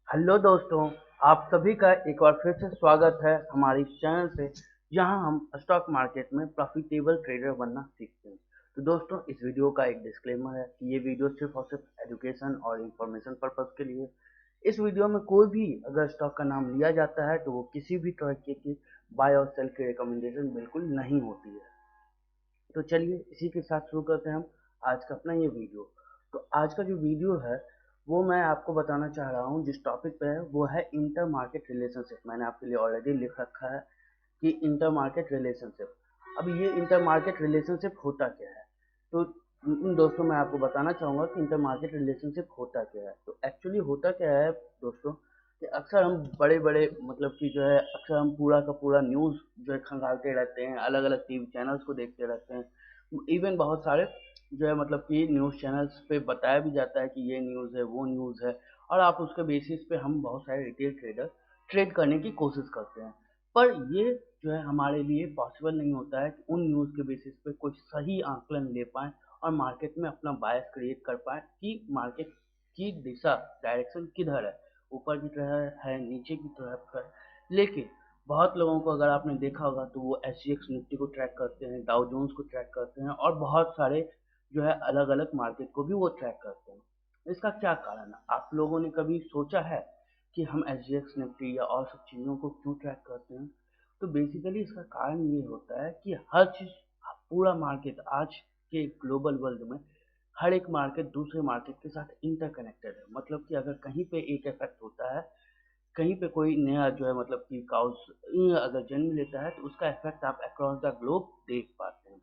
Hello दोस्तों, आप सभी का एक बार फिर से स्वागत है हमारे इस चैनल से जहां हम स्टॉक मार्केट में प्रॉफिटेबल ट्रेडर बनना सीखते हैं। तो दोस्तों, इस वीडियो का एक डिस्क्लेमर है कि ये वीडियो सिर्फ और सिर्फ एजुकेशन और इंफॉर्मेशन पर्पज के लिए। इस वीडियो में कोई भी अगर स्टॉक का नाम लिया जाता है तो वो किसी भी तरह की बाय और सेल की रिकमेंडेशन बिल्कुल नहीं होती है। तो चलिए इसी के साथ शुरू करते हैं हम आज का अपना ये वीडियो। तो आज का जो वीडियो है वो मैं आपको बताना चाह रहा हूँ, जिस टॉपिक पे है वो है इंटर मार्केट रिलेशनशिप। मैंने आपके लिए ऑलरेडी लिख रखा है कि इंटर मार्केट रिलेशनशिप। अब ये इंटर मार्केट रिलेशनशिप होता क्या है? तो दोस्तों, मैं आपको बताना चाहूँगा कि इंटर मार्केट रिलेशनशिप होता क्या है। तो एक्चुअली होता क्या है दोस्तों, कि अक्सर हम बड़े बड़े मतलब कि जो है अक्सर हम पूरा का पूरा न्यूज़ जो है खंगालते रहते हैं, अलग अलग टीवी चैनल्स को देखते रहते हैं। इवन बहुत सारे जो है मतलब कि न्यूज़ चैनल्स पे बताया भी जाता है कि ये न्यूज़ है वो न्यूज़ है, और आप उसके बेसिस पे हम बहुत सारे रिटेल ट्रेडर ट्रेड करने की कोशिश करते हैं। पर ये जो है हमारे लिए पॉसिबल नहीं होता है कि उन न्यूज़ के बेसिस पे कोई सही आंकलन ले पाएँ और मार्केट में अपना बायस क्रिएट कर पाएँ कि मार्केट की दिशा डायरेक्शन किधर है, ऊपर की तरफ है नीचे की तरफ है। लेकिन बहुत लोगों को अगर आपने देखा होगा तो वो एसजीएक्स निफ्टी को ट्रैक करते हैं, डाउ जोन्स को ट्रैक करते हैं और बहुत सारे जो है अलग अलग मार्केट को भी वो ट्रैक करते हैं। इसका क्या कारण है? आप लोगों ने कभी सोचा है कि हम एसजीएक्स निफ्टी या और सब चीज़ों को क्यों ट्रैक करते हैं? तो बेसिकली इसका कारण ये होता है कि हर चीज़, पूरा मार्केट आज के ग्लोबल वर्ल्ड में हर एक मार्केट दूसरे मार्केट के साथ इंटरकनेक्टेड है। मतलब कि अगर कहीं पे एक इफेक्ट होता है, कहीं पे कोई नया जो है मतलब कि काउस अगर जन्म लेता है तो उसका इफेक्ट आप अक्रॉस द ग्लोब देख पाते हैं।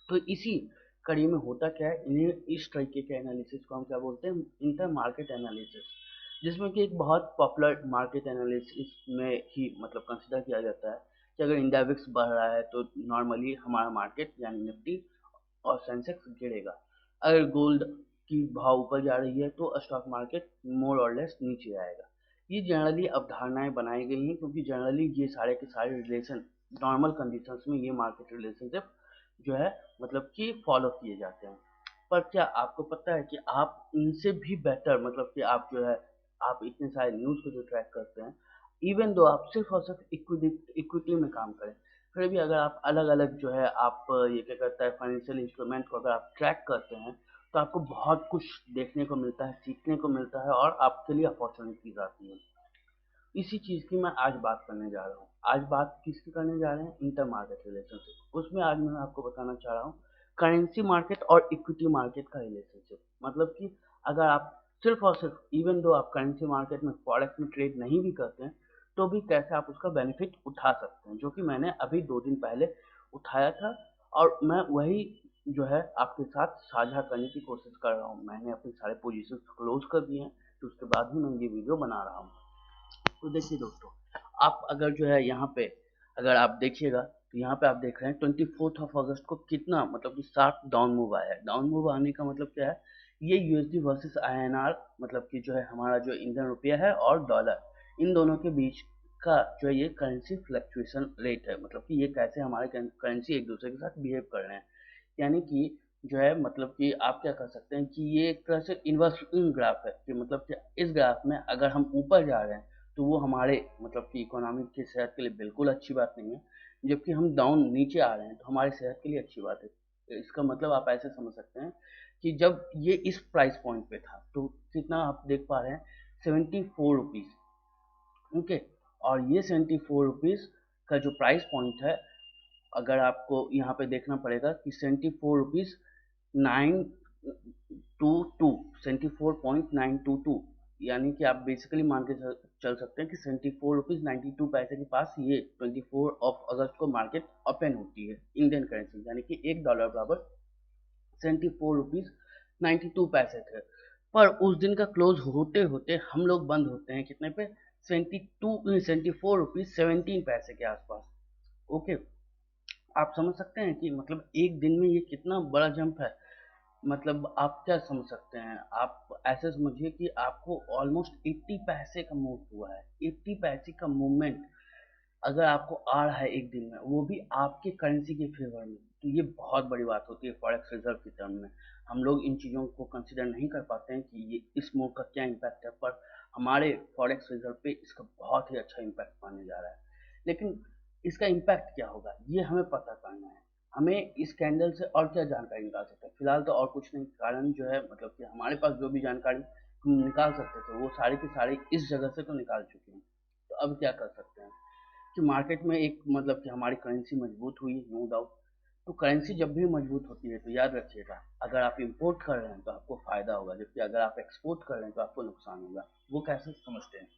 तो इसी कड़ी में होता क्या है, इन्हें इस तरीके के एनालिसिस को हम क्या बोलते हैं, इंटर मार्केट एनालिसिस। जिसमें कि एक बहुत पॉपुलर मार्केट एनालिसिस में ही मतलब कंसिडर किया जाता है कि अगर इंडिया विक्स बढ़ रहा है तो नॉर्मली हमारा मार्केट यानी निफ्टी और सेंसेक्स गिरेगा। अगर गोल्ड की भाव ऊपर जा रही है तो स्टॉक मार्केट मोर और लेस नीचे आएगा। ये जनरली अवधारणाएं बनाई गई हैं क्योंकि जनरली ये सारे के सारे रिलेशन नॉर्मल कंडीशंस में ये मार्केट रिलेशनशिप जो है मतलब कि फॉलो किए जाते हैं। पर क्या आपको पता है कि आप इनसे भी बेटर मतलब कि आप जो है आप इतने सारे न्यूज़ को जो ट्रैक करते हैं, इवन दो आप सिर्फ और सिर्फ इक्विटी इक्विटी में काम करें, फिर भी अगर आप अलग अलग जो है आप ये क्या कहता है फाइनेंशियल इंस्ट्रूमेंट को अगर आप ट्रैक करते हैं तो आपको बहुत कुछ देखने को मिलता है, सीखने को मिलता है और आपके लिए अपॉर्चुनिटीज आती है। इसी चीज़ की मैं आज बात करने जा रहा हूँ। आज बात किसकी करने जा रहे हैं? Inter market relationship. उसमें आज मैं आपको बताना चाह रहा हूँ करेंसी मार्केट और इक्विटी मार्केट का रिलेशनशिप। मतलब कि अगर आप सिर्फ और सिर्फ इवन दो आप करेंसी मार्केट में फॉरेक्स में ट्रेड नहीं भी करते हैं तो भी कैसे आप उसका बेनिफिट उठा सकते हैं, जो कि मैंने अभी 2 दिन पहले उठाया था। और मैं वही जो है आपके साथ साझा करने की कोशिश कर रहा हूँ। मैंने अपने सारे पोजीशन क्लोज कर दिए हैं, तो उसके बाद ही मैं ये वीडियो बना रहा हूँ। तो देखिए दोस्तों, आप अगर जो है यहाँ पे अगर आप देखिएगा तो यहाँ पे आप देख रहे हैं 24 अगस्त को कितना मतलब कि शार्प डाउन मूव आया है। डाउन मूव आने का मतलब क्या है? ये यूएसडी वर्सेस आईएनआर मतलब कि जो है हमारा जो इंडियन रुपया है और डॉलर, इन दोनों के बीच का जो है ये करेंसी फ्लक्चुएशन रेट है। मतलब कि ये कैसे हमारे करेंसी एक दूसरे के साथ बिहेव कर रहे हैं। यानी कि जो है मतलब कि आप क्या कर सकते हैं कि ये एक तरह से इन्वर्सिंग ग्राफ है कि मतलब कि इस ग्राफ में अगर हम ऊपर जा रहे हैं तो वो हमारे मतलब कि इकोनॉमी की सेहत के लिए बिल्कुल अच्छी बात नहीं है, जबकि हम डाउन नीचे आ रहे हैं तो हमारी सेहत के लिए अच्छी बात है। इसका मतलब आप ऐसे समझ सकते हैं कि जब ये इस प्राइस पॉइंट पे था तो कितना आप देख पा रहे हैं, 74 रुपीज़। ओके, और ये 74 रुपीज़ का जो प्राइस पॉइंट है, अगर आपको यहाँ पे देखना पड़ेगा कि 74 रुपीज़ 922 74.922, यानी कि आप बेसिकली मान के चल सकते हैं कि 74 रुपीज़ 92 पैसे के पास ये 24 अगस्त को मार्केट ओपन होती है इंडियन करेंसी, यानी कि $1 बराबर 74 रुपीज़ 92 पैसे थे। पर उस दिन का क्लोज होते होते हम लोग बंद होते हैं कितने पे? 74 रुपीज़ 17 पैसे के आसपास। ओके, आप समझ सकते हैं कि मतलब एक दिन में ये कितना बड़ा जंप है। मतलब आप क्या समझ सकते हैं, आप ऐसे समझिए कि आपको ऑलमोस्ट 80 पैसे का मूव हुआ है। 80 पैसे का मूवमेंट अगर आपको आ रहा है एक दिन में, वो भी आपके करेंसी के फेवर में, तो ये बहुत बड़ी बात होती है फॉरेक्स रिजर्व की टर्म में। हम लोग इन चीज़ों को कंसिडर नहीं कर पाते हैं कि ये इस मूव का क्या इम्पैक्ट है, पर हमारे फॉरेक्स रिजर्व पे इसका बहुत ही अच्छा इम्पैक्ट पाने जा रहा है। लेकिन इसका इम्पैक्ट क्या होगा ये हमें पता करना है। हमें इस कैंडल से और क्या जानकारी निकाल सकते हैं? फिलहाल तो और कुछ नहीं, कारण जो है मतलब कि हमारे पास जो भी जानकारी हम निकाल सकते थे वो सारी की सारी इस जगह से तो निकाल चुके हैं। तो अब क्या कर सकते हैं कि मार्केट में एक मतलब कि हमारी करेंसी मजबूत हुई, नो डाउट। तो करेंसी जब भी मजबूत होती है तो याद रखिएगा, अगर आप इंपोर्ट कर रहे हैं तो आपको फायदा होगा, जबकि अगर आप एक्सपोर्ट कर रहे हैं तो आपको नुकसान होगा। वो कैसे समझते हैं?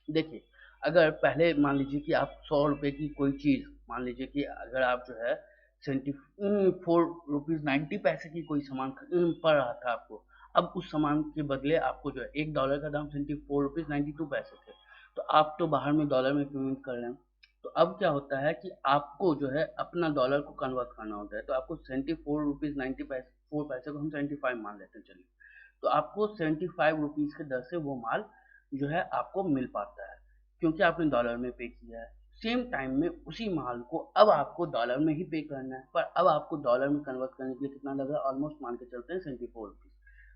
देखिए, अगर पहले मान लीजिए कि आप 100 रुपये की कोई चीज़, मान लीजिए कि अगर आप जो है 74 रुपीज़ 90 पैसे की कोई सामान पड़ रहा था आपको, अब उस सामान के बदले आपको जो है $1 का दाम 74 रुपीज़ 92 पैसे थे। तो आप तो बाहर में डॉलर में पेमेंट कर रहे हैं। तो अब क्या होता है कि आपको जो है अपना डॉलर को कन्वर्ट करना होता है, तो आपको 74 रुपीज़ 90 पैसे 4 पैसे को हम 75 मान लेते हैं, चलिए। तो आपको 75 रुपीज़ के दर से वो माल जो है आपको मिल पाता है, क्योंकि आपने डॉलर में पे किया है। सेम टाइम में उसी माल को अब आपको डॉलर में ही पे करना है, पर अब आपको डॉलर में कन्वर्ट करने के लिए कितना लग रहा है? ऑलमोस्ट मान के चलते हैं 74 रुपीज़।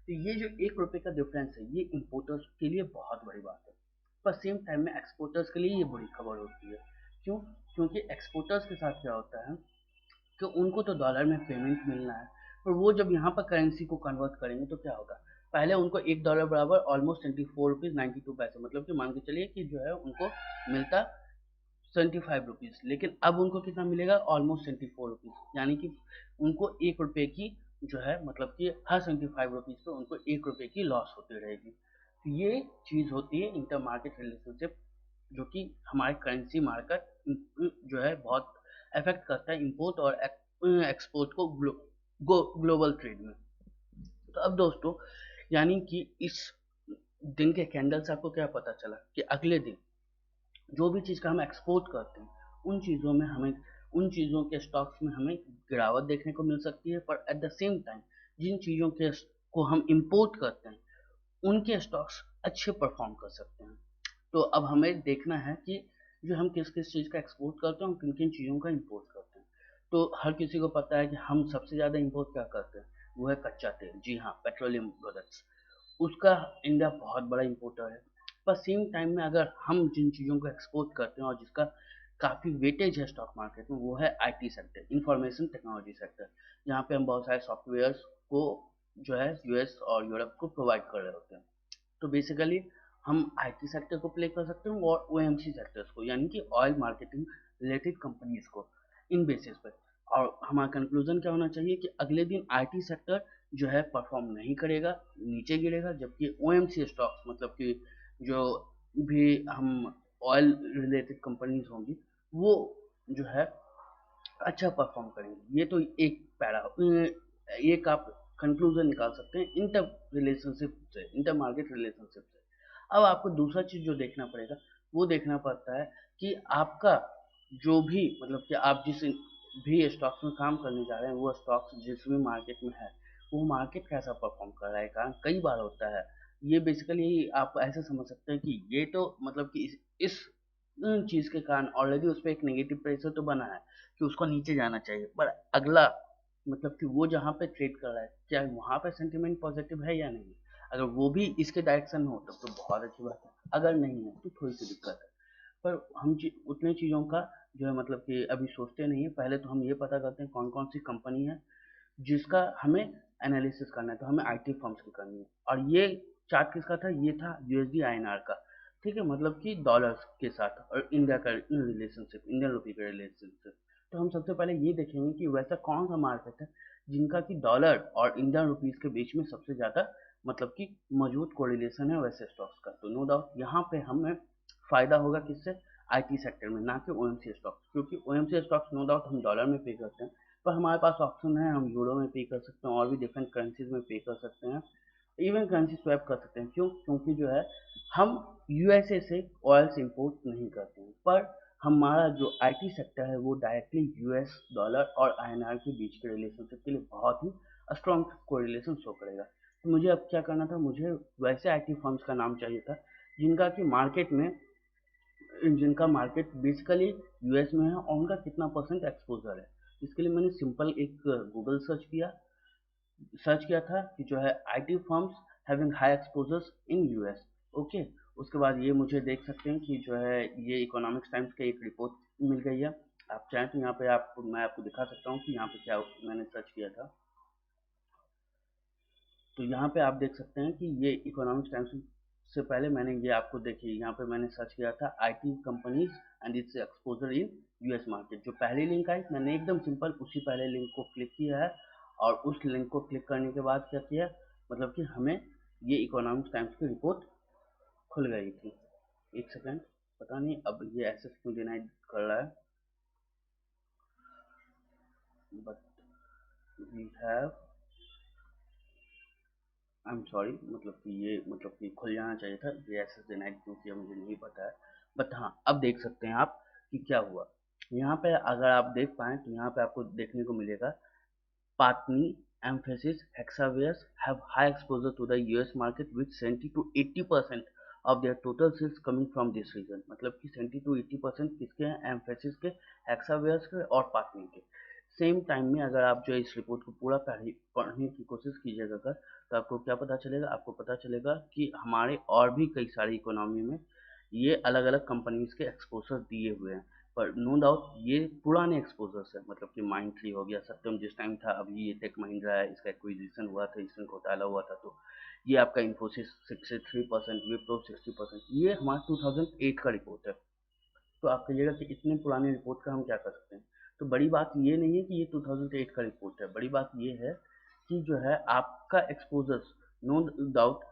तो ये जो 1 रुपये का डिफरेंस है ये इम्पोर्टर्स के लिए बहुत बड़ी बात है, पर सेम टाइम में एक्सपोर्टर्स के लिए ये बुरी खबर होती है। क्यों? क्योंकि एक्सपोर्टर्स के साथ क्या होता है कि उनको तो डॉलर में पेमेंट मिलना है, पर वो जब यहाँ पर करेंसी को कन्वर्ट करेंगे तो क्या होगा? पहले उनको $1 बराबर ऑलमोस्ट 74 रुपीज़ 92 पैसे, मतलब कि मान के चलिए कि जो है उनको मिलता 75 रुपीज़, लेकिन अब उनको कितना मिलेगा? ऑलमोस्ट 74 रुपीज़, यानी कि उनको 1 रुपये की जो है मतलब कि हर 75 रुपीज़ पे उनको 1 रुपये की लॉस होती रहेगी। तो ये चीज़ होती है इंटर मार्केट रिलेशनशिप, जो कि हमारे करेंसी मार्केट जो है बहुत अफेक्ट करता है इंपोर्ट और एक्सपोर्ट को ग्लोबल ट्रेड में। तो अब दोस्तों, यानी कि इस दिन के कैंडल से आपको क्या पता चला कि अगले दिन जो भी चीज़ का हम एक्सपोर्ट करते हैं उन चीज़ों के स्टॉक्स में हमें गिरावट देखने को मिल सकती है, पर एट द सेम टाइम जिन चीज़ों के को हम इंपोर्ट करते हैं उनके स्टॉक्स अच्छे परफॉर्म कर सकते हैं। तो अब हमें देखना है कि जो हम किस किस चीज़ का एक्सपोर्ट करते हैं और किन किन चीज़ों का इंपोर्ट करते हैं। तो हर किसी को पता है कि हम सबसे ज़्यादा इंपोर्ट क्या करते हैं, वो है कच्चा तेल। जी हाँ, पेट्रोलियम प्रोडक्ट्स, उसका इंडिया बहुत बड़ा इंपोर्टर है। पर सेम टाइम में अगर हम जिन चीज़ों को एक्सपोर्ट करते हैं और जिसका काफ़ी वेटेज है स्टॉक मार्केट में, वो है IT sector, information technology sector, जहाँ पे हम बहुत सारे सॉफ्टवेयर्स को जो है यूएस और यूरोप को प्रोवाइड कर रहे होते हैं। तो बेसिकली हम आईटी सेक्टर को प्ले कर सकते हैं और ओएमसी सेक्टर्स को, यानी कि ऑयल मार्केटिंग रिलेटेड कंपनीज को, इन बेसिस पे। और हमारा कंक्लूजन क्या होना चाहिए कि अगले दिन आईटी सेक्टर जो है परफॉर्म नहीं करेगा, नीचे गिरेगा, जबकि ओएमसी स्टॉक्स मतलब कि जो भी हम ऑयल रिलेटेड कंपनीज होंगी वो जो है अच्छा परफॉर्म करेंगे। ये तो एक एक आप कंक्लूजन निकाल सकते हैं इंटर रिलेशनशिप से, इंटर मार्केट रिलेशनशिप से। अब आपको दूसरा चीज जो देखना पड़ेगा वो देखना पड़ता है कि आपका जो भी मतलब कि आप जिस भी स्टॉक्स में काम करने जा रहे हैं वो स्टॉक्स जिस भी मार्केट में है वो मार्केट कैसा परफॉर्म कर रहा है। कारण कई बार होता है, ये बेसिकली आप ऐसे समझ सकते हैं कि ये तो मतलब कि इस चीज के कारण ऑलरेडी उस पर एक नेगेटिव प्रेशर तो बना है कि उसको नीचे जाना चाहिए, पर अगला मतलब कि वो जहाँ पे ट्रेड कर रहा है क्या वहाँ पे सेंटिमेंट पॉजिटिव है या नहीं? अगर वो भी इसके डायरेक्शन में हो तब तो बहुत अच्छी बात है, अगर नहीं है तो थोड़ी सी दिक्कत है। पर हम उतने चीज़ों का जो है मतलब कि अभी सोचते नहीं है। पहले तो हम ये पता करते हैं कौन कौन सी कंपनी है जिसका हमें एनालिसिस करना है, तो हमें आईटी फर्म्स की करनी है। और ये चार्ट किसका था? ये था यूएसडी आईएनआर का, ठीक है, मतलब कि डॉलर्स के साथ और इंडिया का रिलेशनशिप, इंडियन रुपी का रिलेशनशिप। तो हम सबसे पहले ये देखेंगे कि वैसा कौन सा मार्केट है जिनका कि डॉलर और इंडियन रुपीस के बीच में सबसे ज़्यादा मतलब कि मजबूत कोरिलेशन है वैसे स्टॉक्स का। तो नो डाउट यहाँ पे हमें फायदा होगा किससे? आईटी सेक्टर में, ना कि ओएमसी स्टॉक्स, क्योंकि ओएमसी स्टॉक्स नो डाउट हम डॉलर में पे करते हैं, पर हमारे पास ऑप्शन है हम यूरो में पे कर सकते हैं और भी डिफरेंट करेंसीज में पे कर सकते हैं, इवन करेंसी स्वैप कर सकते हैं। क्यों? क्योंकि जो है हम यूएसए से ऑयल्स इंपोर्ट नहीं करते हैं, पर हमारा जो आईटी सेक्टर है वो डायरेक्टली यूएस डॉलर और आईएनआर के बीच के रिलेशनशिप के लिए बहुत ही स्ट्रॉन्ग कोरिलेशन शो करेगा। तो मुझे अब क्या करना था, मुझे वैसे आईटी फर्म्स का नाम चाहिए था जिनका कि मार्केट में जिनका मार्केट बेसिकली यूएस में है और उनका कितना परसेंट एक्सपोजर है। इसके लिए मैंने सिंपल एक गूगल सर्च किया था कि जो है IT firms having high exposures in US. Okay, उसके बाद ये मुझे देख सकते हैं कि जो है ये इकोनॉमिक्स टाइम्स का एक रिपोर्ट मिल गई है। आप चाहें तो यहाँ पे मैं आपको दिखा सकता हूँ कि यहाँ पे क्या मैंने सर्च किया था। तो यहाँ पे आप देख सकते हैं कि ये इकोनॉमिक्स टाइम्स से पहले मैंने ये आपको देखिए यहाँ पे मैंने सर्च किया था IT companies and it's exposure in US market. जो पहली लिंक आई मैंने एकदम सिंपल उसी पहले लिंक को क्लिक किया है और उस लिंक को क्लिक करने के बाद क्या किया, मतलब कि हमें ये इकोनॉमिक्स टाइम्स की रिपोर्ट खुल गई थी। एक सेकेंड, पता नहीं अब ये एक्सेस क्यों डिनाई कर रहा है, but we have, I am sorry, मतलब कि ये मतलब कि खुल जाना चाहिए था, ये एसेस डिनाइड क्यों किया मुझे नहीं पता है। बट हाँ, अब देख सकते हैं आप कि क्या हुआ। यहाँ पे अगर आप देख पाएँ तो यहाँ पे आपको देखने को मिलेगा Patni emphasis hexawares have high exposure to the US market with 70 to 80% of their total sales coming from this region। मतलब कि 70 to 80% किसके हैं, एम्फेसिस के, हेक्सावेयर्स के और पाटनी के। सेम टाइम में अगर आप जो इस रिपोर्ट को पूरा पढ़ने की कोशिश कीजिएगा अगर, तो आपको क्या पता चलेगा, आपको पता चलेगा कि हमारे और भी कई सारी इकोनॉमी में ये अलग अलग कंपनीज के एक्सपोजर दिए हुए हैं। पर नो डाउट ये पुराने एक्सपोजर्स है, मतलब कि माइंड ट्री हो गया, सत्यम जिस टाइम था, अभी ये टेक महिंद्रा है, इसका एक्विजिशन हुआ था, इसमें घोटाला हुआ था, तो ये आपका इन्फोसिस 63%, विप्रो 60%, ये हमारा 2008 का रिपोर्ट है। तो आप कहिएगा कि इतने पुराने रिपोर्ट का हम क्या कर सकते हैं। तो बड़ी बात ये नहीं है कि ये 2008 का रिपोर्ट है, बड़ी बात ये है कि जो है आपका एक्सपोजर्स नो डाउट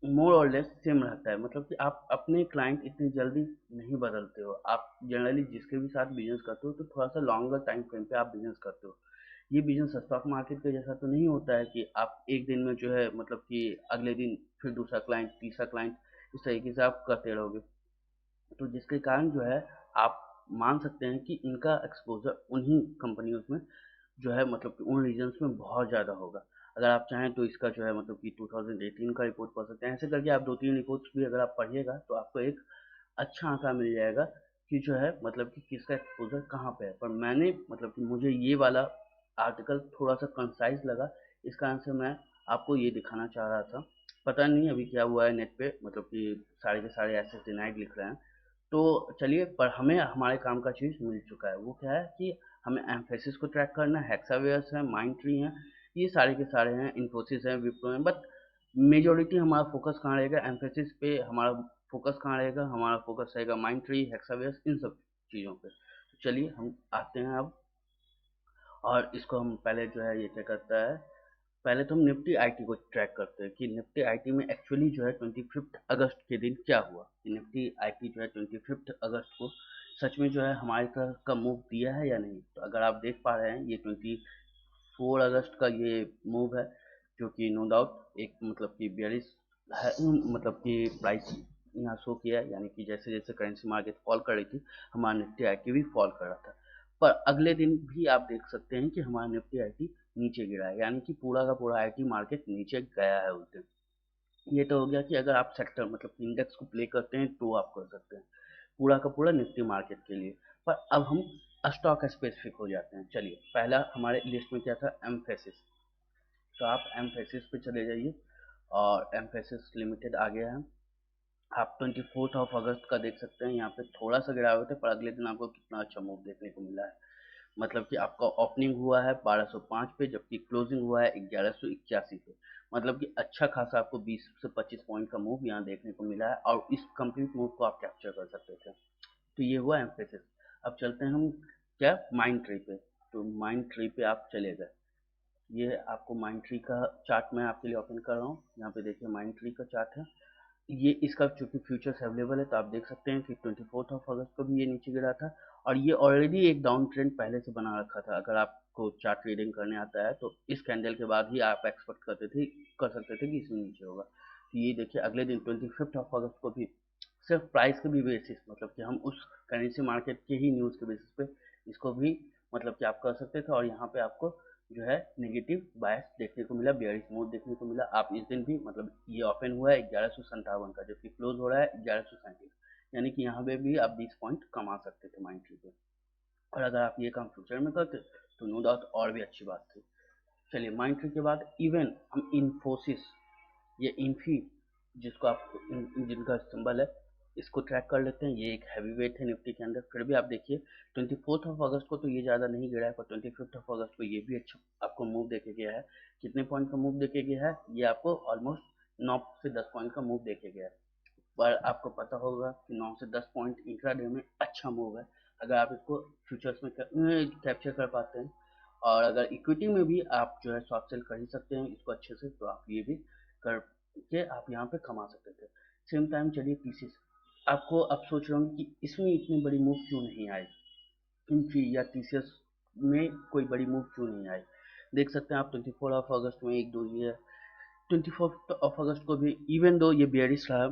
मोर और लेस सेम रहता है। मतलब कि आप अपने क्लाइंट इतनी जल्दी नहीं बदलते हो, आप जनरली जिसके भी साथ बिजनेस करते हो तो थोड़ा सा लॉन्गर टाइम फ्रेम पे आप बिजनेस करते हो। ये बिजनेस स्टॉक मार्केट के जैसा तो नहीं होता है कि आप एक दिन में जो है मतलब कि अगले दिन फिर दूसरा क्लाइंट, तीसरा क्लाइंट, इस तरीके से आप करते रहोगे। तो जिसके कारण जो है आप मान सकते हैं कि इनका एक्सपोजर उन्हीं कंपनियों में जो है मतलब कि उन रीजन्स में बहुत ज़्यादा होगा। अगर आप चाहें तो इसका जो है मतलब कि 2018 का रिपोर्ट पढ़ सकते हैं। ऐसे करके आप 2-3 रिपोर्ट्स भी अगर आप पढ़िएगा तो आपको एक अच्छा आंकड़ा मिल जाएगा कि जो है मतलब कि किसका एक्सपोजर कहाँ पे है। पर मैंने मतलब कि मुझे ये वाला आर्टिकल थोड़ा सा कंसाइज लगा, इस कारण से मैं आपको ये दिखाना चाह रहा था। पता नहीं अभी क्या हुआ है नेट पे, मतलब कि सारे के सारे ऐसे डिनाइड लिख रहे हैं। तो चलिए, पर हमें हमारे काम का चीज़ मिल चुका है, वो क्या है कि हमें एम्फेसिस को ट्रैक करना है, हेक्सावेयर्स है, माइंड ट्री है, ये सारे के सारे हैं, इन्फोसिस है, विप्रो है। बट मेजोरिटी हमारा फोकस कहाँ रहेगा, एम्फेसिस पे हमारा फोकस कहाँ रहेगा, हमारा फोकस रहेगा माइंड ट्री, हेक्सावेयर्स, इन सब चीज़ों पे। तो चलिए हम आते हैं अब, और इसको हम पहले जो है ये क्या करता है, पहले तो हम निफ्टी आईटी को ट्रैक करते हैं कि निफ्टी आईटी में एक्चुअली जो है 25 अगस्त के दिन क्या हुआ, कि निफ्टी आईटी जो है 25 अगस्त को सच में जो है हमारी तरह का मूव दिया है या नहीं। तो अगर आप देख पा रहे हैं ये 24 अगस्त का ये मूव है, जो कि नो डाउट एक मतलब कि बेयरिश है, मतलब कि प्राइस यहाँ शो किया है, यानी कि जैसे जैसे करेंसी मार्केट फॉल कर रही थी हमारा निफ्टी आईटी भी फॉल कर रहा था। पर अगले दिन भी आप देख सकते हैं कि हमारा निफ्टी आईटी नीचे गिरा है, यानी कि पूरा का पूरा आईटी मार्केट नीचे गया है उस दिन। ये तो हो गया कि अगर आप सेक्टर मतलब कि इंडेक्स को प्ले करते हैं तो आप कर सकते हैं, पूरा का पूरा निफ्टी मार्केट के लिए। पर अब हम स्टॉक स्पेसिफिक हो जाते हैं। चलिए, पहला हमारे लिस्ट में क्या था, एम्फेसिस। तो आप एम्फेसिस पे चले जाइए, और एम्फेसिस लिमिटेड आ गया है। आप 24 अगस्त का देख सकते हैं, यहाँ पे थोड़ा सा गिरावट है, पर अगले दिन आपको कितना अच्छा मूव देखने को मिला है। मतलब कि आपका ओपनिंग हुआ है 1205 पे, जबकि क्लोजिंग हुआ है 1181 पे। मतलब कि अच्छा खासा आपको 20 से 25 पॉइंट का मूव यहाँ देखने को मिला है, और इस कंप्लीट मूव को आप कैप्चर कर सकते थे। तो ये हुआ एम्फेसिस। अब चलते हैं हम क्या, माइंड ट्री पे। तो माइंड ट्री पे आप चले गए, ये आपको माइंड ट्री का चार्ट मैं आपके लिए ओपन कर रहा हूँ। यहाँ पे देखिए माइंड ट्री का चार्ट है, ये इसका चूंकि फ्यूचर्स अवेलेबल है तो आप देख सकते हैं कि 24 अगस्त को भी ये नीचे गिरा था, और ये ऑलरेडी एक डाउन ट्रेंड पहले से बना रखा था। अगर आपको चार्ट रीडिंग करने आता है तो इस कैंडल के बाद ही आप एक्सपेक्ट कर सकते थे कि इसमें नीचे होगा। तो ये देखिए अगले दिन 25 अगस्त को भी सिर्फ प्राइस के भी बेसिस, मतलब कि हम उस करेंसी मार्केट के ही न्यूज़ के बेसिस पे इसको भी मतलब कि आप कर सकते थे, और यहाँ पे आपको जो है नेगेटिव बायस देखने को मिला, बेयरिश मोड देखने को मिला। आप इस दिन भी मतलब ये ओपन हुआ है 1157 का, जबकि क्लोज हो रहा है 1137, यानी कि यहाँ पे भी आप 20 पॉइंट कमा सकते थे माइंड ट्री पे। और अगर आप ये काम फ्यूचर में करते तो नो डाउट और भी अच्छी बात थी। चलिए माइंडट्री के बाद इवन हम इन्फोसिस, ये इन्फी जिसको आप जिनका सिंबल है, इसको ट्रैक कर लेते हैं। ये एक हैवी वेट है निफ्टी के अंदर। फिर भी आप देखिए 24 अगस्त को तो ये ज़्यादा नहीं गिरा है, पर 25 अगस्त को ये भी अच्छा आपको मूव देके गया है। कितने पॉइंट का मूव देके गया है? ये आपको ऑलमोस्ट 9 से 10 पॉइंट का मूव देके गया है। पर आपको पता होगा कि 9 से 10 पॉइंट इंट्राडे में अच्छा मूव है, अगर आप इसको फ्यूचर्स में कैप्चर कर पाते हैं। और अगर इक्विटी में भी आप जो है शॉर्ट सेल कर ही सकते हैं इसको अच्छे से, तो आप ये भी करके आप यहाँ पे कमा सकते थे। सेम टाइम चलिए टीसीएस, आपको अब सोच रहे होंगे कि इसमें इतनी बड़ी मूव क्यों नहीं आई, इन्फी या टीसीएस में कोई बड़ी मूव क्यों नहीं आई। देख सकते हैं आप 24 अगस्त में एक दो ये 24 अगस्त को भी इवन दो ये बेयरिश रहा,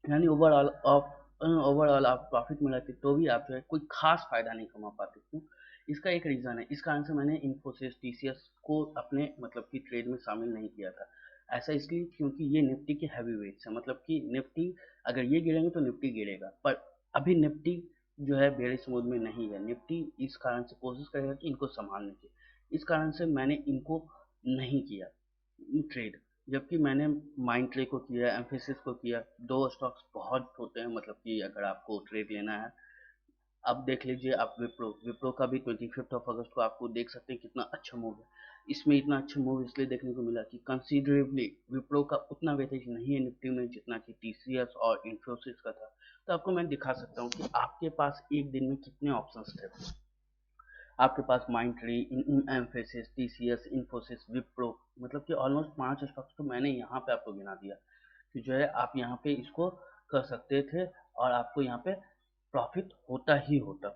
यानी ओवरऑल आप प्रॉफिट में रहते तो भी आप जो है कोई खास फायदा नहीं कमा पाते। क्यों? इसका एक रीज़न है, इस कारण से मैंने इन्फोसिस टीसीएस को अपने मतलब कि ट्रेड में शामिल नहीं किया था। ऐसा इसलिए क्योंकि ये निफ्टी के हैवी वेट्स है, मतलब कि निफ्टी अगर ये गिरेंगे तो निफ्टी गिरेगा, पर अभी निफ्टी जो है बेरिश मोड में नहीं है। निफ्टी इस कारण से कोशिश करेगा कि इनको संभालने की, इस कारण से मैंने इनको नहीं किया ट्रेड। जबकि मैंने माइंड ट्रे को किया, एम्फेसिस को किया। दो स्टॉक्स बहुत होते हैं, मतलब कि अगर आपको ट्रेड लेना है। अब देख लीजिए आप विप्रो, विप्रो का भी 25 अगस्त को आपको देख सकते हैं कितना अच्छा मूव है। इसमें इतना अच्छा मूव इसलिए देखने को मिला कि कंसीडरेबली विप्रो का उतना वेटेज नहीं है निफ्टी में जितना कि टीसीएस और इन्फोसिस का था। तो आपको मैं दिखा सकता हूँ कि आपके पास एक दिन में कितने ऑप्शंस थे। आपके पास माइंडट्री, एम्फेसिस, टीसीएस, इन्फोसिस, विप्रो, मतलब कि ऑलमोस्ट 5 स्टॉक्स तो मैंने यहाँ पे आपको गिना दिया कि जो है आप यहाँ पे इसको कर सकते थे और आपको यहाँ पे प्रॉफिट होता ही होता।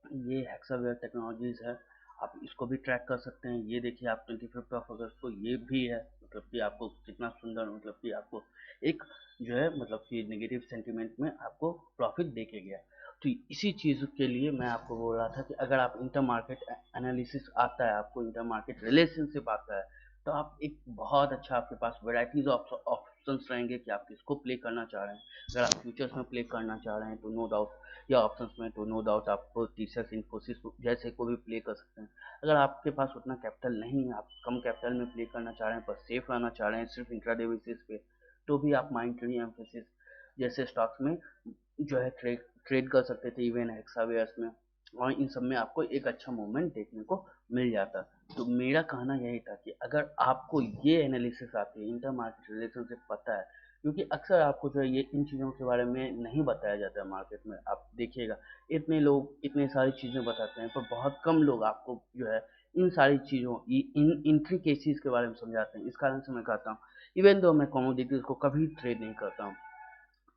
ये हेक्सावेयर टेक्नोलॉजीज है, आप इसको भी ट्रैक कर सकते हैं। ये देखिए आप 25 अगस्त को ये भी है, मतलब कि आपको कितना सुंदर, मतलब कि आपको एक जो है मतलब कि नेगेटिव सेंटिमेंट में आपको प्रॉफिट देके गया। तो इसी चीज़ के लिए मैं आपको बोल रहा था कि अगर आप इंटर मार्केट एनालिसिस आता है, आपको इंटर मार्केट रिलेशनशिप आता है, तो आप एक बहुत अच्छा आपके पास वेराइटीज ऑफ ऑप्शंस रहेंगे कि आप किसको प्ले करना चाह रहे हैं। अगर आप फ्यूचर्स में प्ले करना चाह रहे हैं तो नो डाउट, या ऑप्शंस में तो नो डाउट आपको टीसीएस, इन्फोसिस जैसे को भी प्ले कर सकते हैं। अगर आपके पास उतना कैपिटल नहीं है, आप कम कैपिटल में प्ले करना चाह रहे हैं पर सेफ रहना चाह रहे हैं सिर्फ इंट्राडे बेसिस पे, तो भी आप माइंडट्री, एम्फेसिस जैसे स्टॉक्स में जो है ट्रेड कर सकते थे, इवन हेक्सावेयर्स में। और इन सब में आपको एक अच्छा मूवमेंट देखने को मिल जाता। तो मेरा कहना यही था कि अगर आपको ये एनालिसिस आती है, इंटर मार्केट रिलेशनशिप पता है, क्योंकि अक्सर आपको जो है ये इन चीज़ों के बारे में नहीं बताया जाता है मार्केट में। आप देखिएगा इतने लोग इतने सारी चीज़ें बताते हैं, पर बहुत कम लोग आपको जो है इन सारी चीज़ों, इन इंट्रिकेसीज के बारे में समझाते हैं। इस कारण से मैं कहता हूँ इवन दो मैं कमोडिटीज़ को कभी ट्रेड नहीं करता हूँ,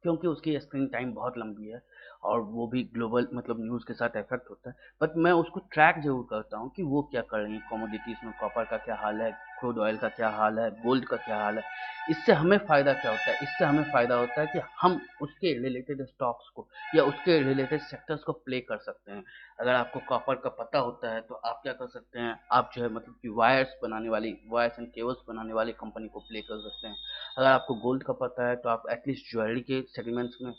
क्योंकि उसकी स्क्रीन टाइम बहुत लंबी है और वो भी ग्लोबल मतलब न्यूज़ के साथ इफेक्ट होता है। बट मैं उसको ट्रैक जरूर करता हूँ कि वो क्या कर रही है कमोडिटीज़ में, कॉपर का क्या हाल है, क्रूड ऑयल का क्या हाल है, गोल्ड का क्या हाल है। इससे हमें फ़ायदा क्या होता है? इससे हमें फ़ायदा होता है कि हम उसके रिलेटेड स्टॉक्स को या उसके रिलेटेड सेक्टर्स को प्ले कर सकते हैं। अगर आपको कॉपर का पता होता है तो आप क्या कर सकते हैं, आप जो है मतलब कि वायर्स एंड केबल्स बनाने वाली कंपनी को प्ले कर सकते हैं। अगर आपको गोल्ड का पता है तो आप एटलीस्ट ज्वेलरी के सेगमेंट्स में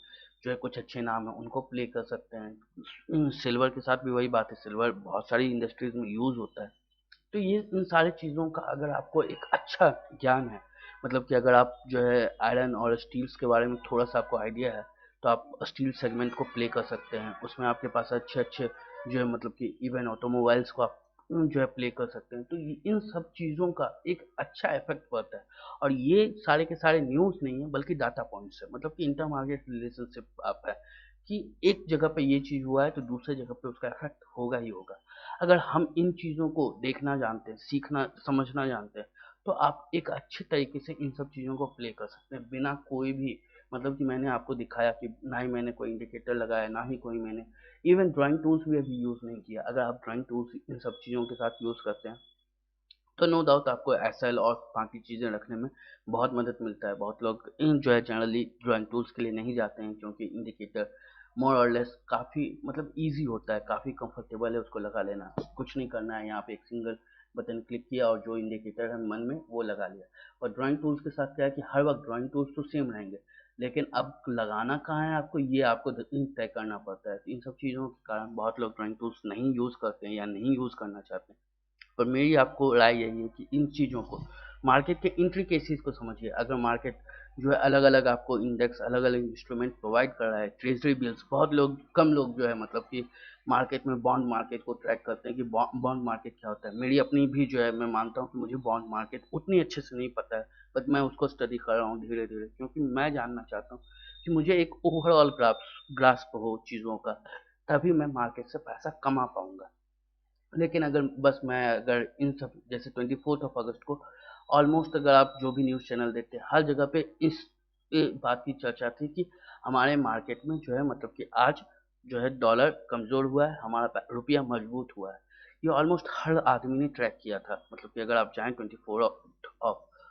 जो है कुछ अच्छे नाम है उनको प्ले कर सकते हैं। सिल्वर के साथ भी वही बात है, सिल्वर बहुत सारी इंडस्ट्रीज में यूज़ होता है। तो ये इन सारी चीज़ों का अगर आपको एक अच्छा ज्ञान है, मतलब कि अगर आप जो है आयरन और स्टील्स के बारे में थोड़ा सा आपको आइडिया है, तो आप स्टील सेगमेंट को प्ले कर सकते हैं। उसमें आपके पास अच्छे अच्छे जो है मतलब कि इवन ऑटोमोबाइल्स को आप जो है प्ले कर सकते हैं। तो इन सब चीज़ों का एक अच्छा इफेक्ट पड़ता है। और ये सारे के सारे न्यूज़ नहीं है बल्कि डाटा पॉइंट्स है, मतलब कि इंटर मार्केट रिलेशनशिप आप है कि एक जगह पे ये चीज़ हुआ है तो दूसरे जगह पे उसका इफेक्ट होगा ही होगा। अगर हम इन चीज़ों को देखना जानते हैं, सीखना समझना जानते हैं, तो आप एक अच्छे तरीके से इन सब चीज़ों को प्ले कर सकते हैं बिना कोई भी, मतलब कि मैंने आपको दिखाया कि ना ही मैंने कोई इंडिकेटर लगाया, ना ही कोई मैंने इवन ड्राइंग टूल्स भी अभी यूज़ नहीं किया। अगर आप ड्राइंग टूल्स इन सब चीज़ों के साथ यूज़ करते हैं तो नो डाउट आपको एसएल और बाकी चीज़ें रखने में बहुत मदद मिलता है। बहुत लोग इन जो है जनरली ड्राइंग टूल्स के लिए नहीं जाते हैं, क्योंकि इंडिकेटर मोर और लेस काफ़ी मतलब इजी होता है, काफ़ी कंफर्टेबल है उसको लगा लेना। कुछ नहीं करना है, यहाँ पे एक सिंगल बटन क्लिक किया और जो इंडिकेटर है मन में वो लगा लिया। और ड्राइंग टूल्स के साथ क्या है कि हर वक्त ड्राइंग टूल्स तो सेम रहेंगे, लेकिन अब लगाना कहाँ है आपको, ये आपको तय करना पड़ता है। इन सब चीज़ों के कारण बहुत लोग ड्राइंग टूल्स नहीं यूज़ करते हैं या नहीं यूज़ करना चाहते हैं। पर मेरी आपको राय यही है कि इन चीज़ों को, मार्केट के इंट्रिकेसीज को समझिए। अगर मार्केट जो है अलग अलग आपको इंडेक्स, अलग अलग इंस्ट्रूमेंट प्रोवाइड कर रहा है, ट्रेजरी बिल्स, बहुत लोग, कम लोग जो है मतलब कि मार्केट में बॉन्ड मार्केट को ट्रैक करते हैं कि बॉन्ड मार्केट क्या होता है। मेरी अपनी भी जो है, मैं मानता हूँ कि मुझे बॉन्ड मार्केट उतनी अच्छे से नहीं पता है, बट मैं उसको स्टडी कर रहा हूँ धीरे धीरे, क्योंकि मैं जानना चाहता हूँ कि मुझे एक ओवरऑल ग्रास्प हो चीज़ों का, तभी मैं मार्केट से पैसा कमा पाऊंगा। लेकिन अगर बस मैं अगर इन सब, जैसे 24 अगस्त को ऑलमोस्ट, अगर आप जो भी न्यूज़ चैनल देखते हैं, हर जगह पे इस बात की चर्चा थी कि हमारे मार्केट में जो है मतलब कि आज जो है डॉलर कमज़ोर हुआ है, हमारा रुपया मजबूत हुआ है। ये ऑलमोस्ट हर आदमी ने ट्रैक किया था। मतलब कि अगर आप जाएं 24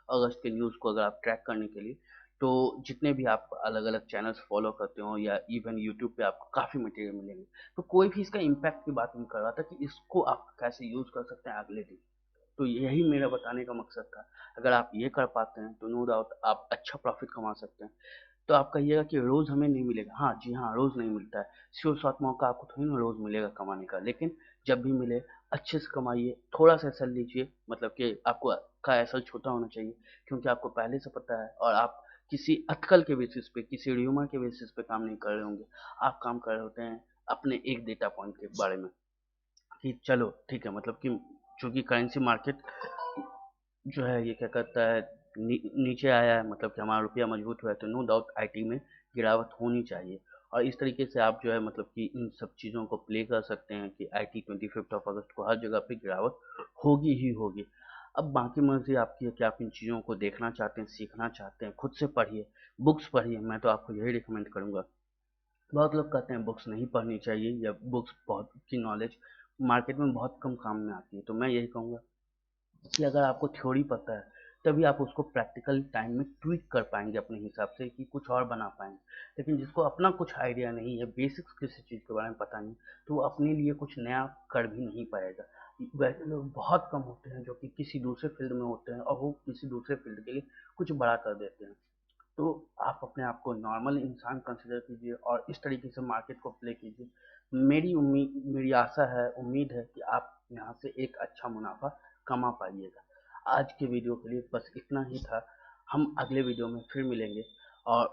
अगस्त के न्यूज़ को अगर आप ट्रैक करने के लिए, तो जितने भी आप अलग अलग चैनल्स फॉलो करते हो या इवन यूट्यूब पे आपको काफ़ी मटेरियल मिलेंगे, तो कोई भी इसका इम्पैक्ट की बात नहीं कर रहा था कि इसको आप कैसे यूज़ कर सकते हैं अगले दिन। तो यही मेरा बताने का मकसद था। अगर आप ये कर पाते हैं तो नो डाउट आप अच्छा प्रॉफिट कमा सकते हैं। तो आप कहिएगा कि रोज़ हमें नहीं मिलेगा, हाँ जी हाँ, रोज़ नहीं मिलता है। श्योर शॉट मौका आपको थोड़ी ना रोज़ मिलेगा कमाने का, लेकिन जब भी मिले अच्छे से कमाइए, थोड़ा सा एसल लीजिए। मतलब कि आपको का एसल छोटा होना चाहिए, क्योंकि आपको पहले से पता है, और आप किसी अटकल के बेसिस पे, किसी र्यूमर के बेसिस पे काम नहीं कर रहे होंगे। आप काम कर रहे होते हैं अपने एक डेटा पॉइंट के बारे में, कि चलो ठीक है, मतलब कि चूंकि करेंसी मार्केट जो है ये क्या करता है, नीचे आया है, मतलब कि हमारा रुपया मजबूत हुआ है, तो नो डाउट आईटी में गिरावट होनी चाहिए। और इस तरीके से आप जो है मतलब कि इन सब चीज़ों को प्ले कर सकते हैं कि आईटी 25 अगस्त को हर जगह पे गिरावट होगी ही होगी। अब बाकी मर्जी आपकी है कि आप इन चीज़ों को देखना चाहते हैं, सीखना चाहते हैं, खुद से पढ़िए, बुक्स पढ़िए। मैं तो आपको यही रिकमेंड करूँगा। बहुत लोग कहते हैं बुक्स नहीं पढ़नी चाहिए, या बुक्स बहुत की नॉलेज मार्केट में बहुत कम काम में आती है। तो मैं यही कहूँगा कि अगर आपको थ्योरी पता है, तभी आप उसको प्रैक्टिकल टाइम में ट्वीक कर पाएंगे अपने हिसाब से, कि कुछ और बना पाएंगे। लेकिन जिसको अपना कुछ आइडिया नहीं है, बेसिक्स किसी चीज़ के बारे में पता नहीं, तो वो अपने लिए कुछ नया कर भी नहीं पाएगा। वैसे लोग बहुत कम होते हैं जो कि किसी दूसरे फील्ड में होते हैं और वो किसी दूसरे फील्ड के लिए कुछ बड़ा कर देते हैं। तो आप अपने आप को नॉर्मल इंसान कंसिडर कीजिए और इस तरीके से मार्केट को प्ले कीजिए। मेरी आशा है, उम्मीद है कि आप यहाँ से एक अच्छा मुनाफा कमा पाइएगा। आज के वीडियो के लिए बस इतना ही था। हम अगले वीडियो में फिर मिलेंगे और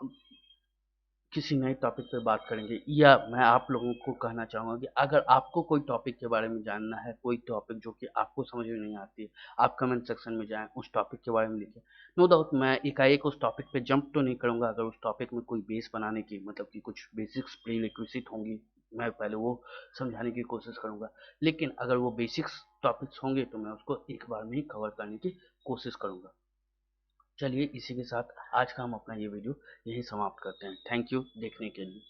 किसी नए टॉपिक पर बात करेंगे। या मैं आप लोगों को कहना चाहूँगा कि अगर आपको कोई टॉपिक के बारे में जानना है, कोई टॉपिक जो कि आपको समझ में नहीं आती है, आप कमेंट सेक्शन में जाएं, उस टॉपिक के बारे में लिखें। नो डाउट मैं एकाएक उस टॉपिक पे जंप तो नहीं करूँगा। अगर उस टॉपिक में कोई बेस बनाने की, मतलब कि कुछ बेसिक्स प्री रिक्विजिट होंगी, मैं पहले वो समझाने की कोशिश करूँगा। लेकिन अगर वो बेसिक्स टॉपिक्स होंगे तो मैं उसको एक बार में ही कवर करने की कोशिश करूँगा। चलिए इसी के साथ आज का हम अपना ये वीडियो यही समाप्त करते हैं। थैंक यू देखने के लिए।